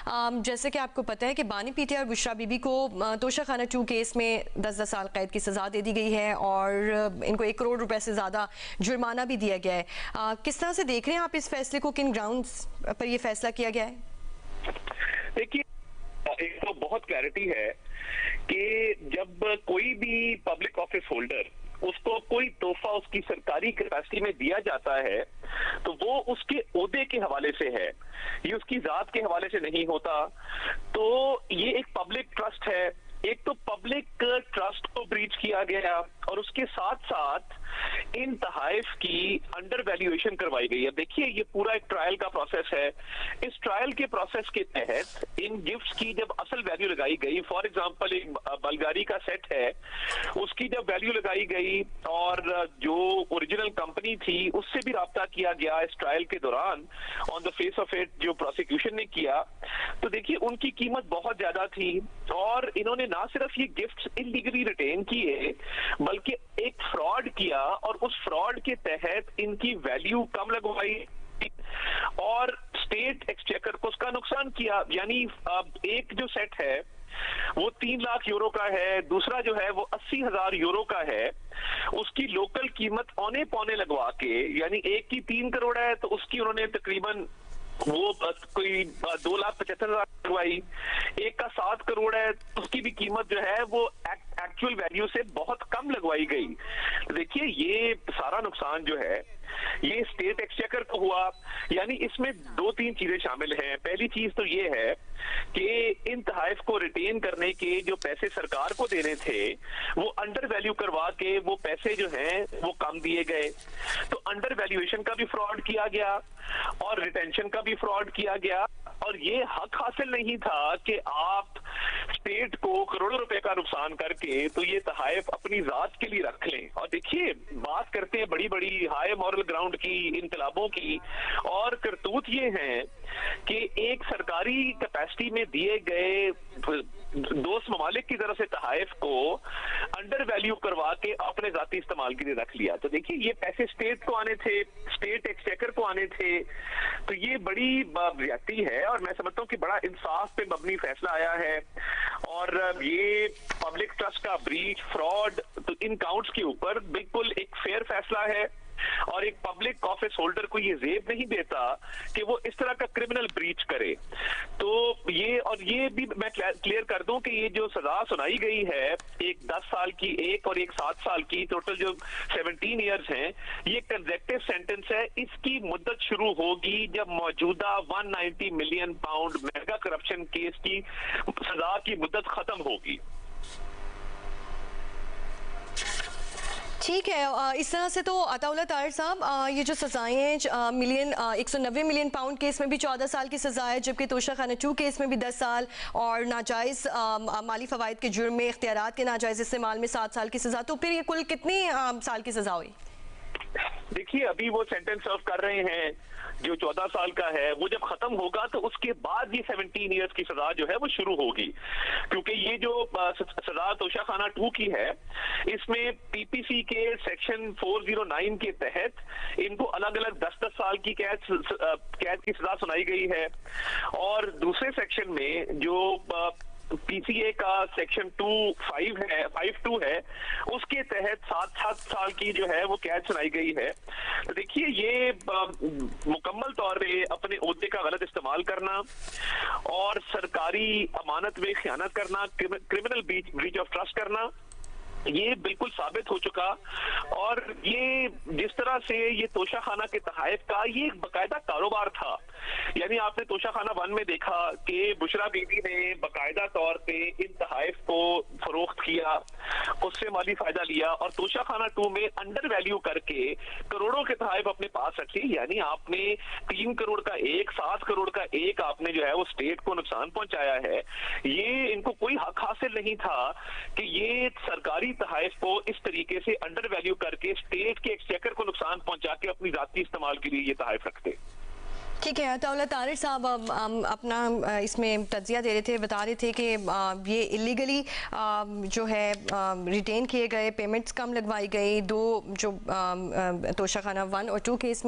जैसे कि आपको पता है कि बानी पीटीआई और बुशरा बीबी को तोशाखाना 2 केस में 10-10 साल कैद की सज़ा दे दी गई है और इनको 1 करोड़ रुपए से ज़्यादा जुर्माना भी दिया गया है। किस तरह से देख रहे हैं आप इस फैसले को, किन ग्राउंड्स पर यह फैसला किया गया है? देखिए, एक तो बहुत क्लैरिटी है कि जब कोई भी पब्लिक ऑफिस होल्डर उसको कोई तोहफा उसकी सरकारी कैपेसिटी में दिया जाता है तो वो उसके ओहदे के हवाले से है, ये उसकी जात के हवाले से नहीं होता। तो ये एक पब्लिक ट्रस्ट है, एक तो पब्लिक ट्रस्ट को ब्रीच किया गया और उसके साथ साथ इन तहाइफ की अंडर वैल्यूएशन करवाई गई है। देखिए, ये पूरा एक ट्रायल का प्रोसेस है। इस ट्रायल के प्रोसेस के तहत इन गिफ्ट्स की जब असल वैल्यू लगाई गई, फॉर एग्जांपल एक बल्गारी का सेट है, उसकी जब वैल्यू लगाई गई और जो ओरिजिनल कंपनी थी उससे भी राब्ता किया गया इस ट्रायल के दौरान on the face of it, जो प्रोसिक्यूशन ने किया, तो देखिए उनकी कीमत बहुत ज्यादा थी और इन्होंने ना सिर्फ ये गिफ्ट्स इलीगली रिटेन किए बल्कि एक फ्रॉड किया और उस फ्रॉड के तहत इनकी वैल्यू कम लगवाई और स्टेट एक्सचेकर को उसका नुकसान किया। यानी एक जो सेट है वो 3 लाख यूरो का है, दूसरा जो है वो 80,000 यूरो का है, उसकी लोकल कीमत औने पौने लगवा के, यानी एक की 3 करोड़ है तो उसकी उन्होंने तकरीबन वो कोई 2,75,000 लगवाई, एक का 7 करोड़ है उसकी भी कीमत जो है वो एक्चुअल वैल्यू से बहुत कम लगवाई गई। देखिए, ये सारा नुकसान जो है ये स्टेट एक्सचेकर को हुआ। यानी इसमें 2-3 चीजें शामिल हैं। पहली चीज तो ये है कि इन तहाइफ को रिटेन करने के जो पैसे सरकार को देने थे वो अंडर वैल्यू करवा के वो पैसे जो हैं वो कम दिए गए, तो अंडर वैल्यूएशन का भी फ्रॉड किया गया और रिटेंशन का भी फ्रॉड किया गया और ये हक हासिल नहीं था कि आप स्टेट को करोड़ों रुपए का नुकसान करके तो ये तहाइफ अपनी जात के लिए रख लें। और देखिए, बात करते हैं बड़ी बड़ी हाई मॉरल ग्राउंड की, इनकलाबों की, और करतूत ये हैं कि एक सरकारी कैपेसिटी में दिए गए दोस्त ममालिक की तरफ से तहाइफ को अंडर वैल्यू करवा के अपने जाती इस्तेमाल के लिए रख लिया। तो देखिए, ये पैसे स्टेट को आने थे, स्टेट एक्सचेकर को आने थे, तो ये बड़ी ज्यादती है और मैं समझता हूँ कि बड़ा इंसाफ पे मबनी फैसला आया है और ये पब्लिक ट्रस्ट का ब्रीच, फ्रॉड, तो इन काउंट्स के ऊपर बिल्कुल एक फेयर फैसला है और एक पब्लिक ऑफिस होल्डर को ये जेब नहीं देता कि वो इस तरह का क्रिमिनल ब्रीच करे। तो ये भी मैं क्लियर कर दूं कि ये जो सजा सुनाई गई है, एक 10 साल की, एक और एक 7 साल की, टोटल जो 17 इयर्स हैं, ये कंसेक्टिव सेंटेंस है। इसकी मुद्दत शुरू होगी जब मौजूदा 190 million pound mega corruption case की सजा की मुद्दत खत्म होगी। ठीक है, इस तरह से तो अताउल्लाह ताहिर साहब, ये जो सजाएं हैं 190 मिलियन पाउंड केस में भी 14 साल की सजा है, जबकि तोशाखाना 2 केस में भी 10 साल और नाजायज़ माली फ़वाइद के जुर्म में इख्तियारात के नाजायज़ इस्तेमाल में 7 साल की सजा, तो फिर ये कुल कितनी साल की सजा हुई? देखिए, अभी वो सेंटेंस सर्व कर रहे हैं जो 14 साल का है, वो जब खत्म होगा तो उसके बाद ये 17 इयर्स की सजा जो है वो शुरू होगी, क्योंकि ये जो सजा तोशाखाना 2 की है इसमें पीपीसी के सेक्शन 409 के तहत इनको अलग अलग 10-10 साल की कैद की सजा सुनाई गई है और दूसरे सेक्शन में जो पीसीए का सेक्शन 5(2) है उसके तहत 7 साल की जो है वो कैद सुनाई गई है। तो देखिए, ये मुकम्मल तौर पे अपने ओहदे का गलत इस्तेमाल करना और सरकारी अमानत में खयानत करना, क्रिमिनल ब्रीच ऑफ ट्रस्ट करना, ये बिल्कुल साबित हो चुका। और ये जिस तरह से ये तोशाखाना के तहाइफ का ये एक बाकायदा कारोबार था, यानी आपने तोशाखाना 1 में देखा कि बुशरा बीबी ने बाकायदा तौर पे इन तहाइफ को फरोख्त किया, उससे माली फायदा लिया और तोशाखाना 2 में अंडर वैल्यू करके करोड़ों के तहाइफ अपने पास रखे। यानी आपने 3 करोड़ का एक, 7 करोड़ का एक आपने जो है वो स्टेट को नुकसान पहुंचाया है। ये इनको कोई हक हासिल नहीं था कि ये सरकारी तहाइफ को इस तरीके से अंडर वैल्यू करके स्टेट के एक्सचेकर को नुकसान पहुंचा के अपनी जाती इस्तेमाल के लिए ये तहाइफ रखते। ठीक है, अताउल्लाह ताहिर साहब अपना इसमें तज्जिया दे रहे थे, बता रहे थे कि ये इलीगली जो है रिटेन किए गए, पेमेंट्स कम लगवाई गई, 2 जो तोशाखाना 1 और 2 केस में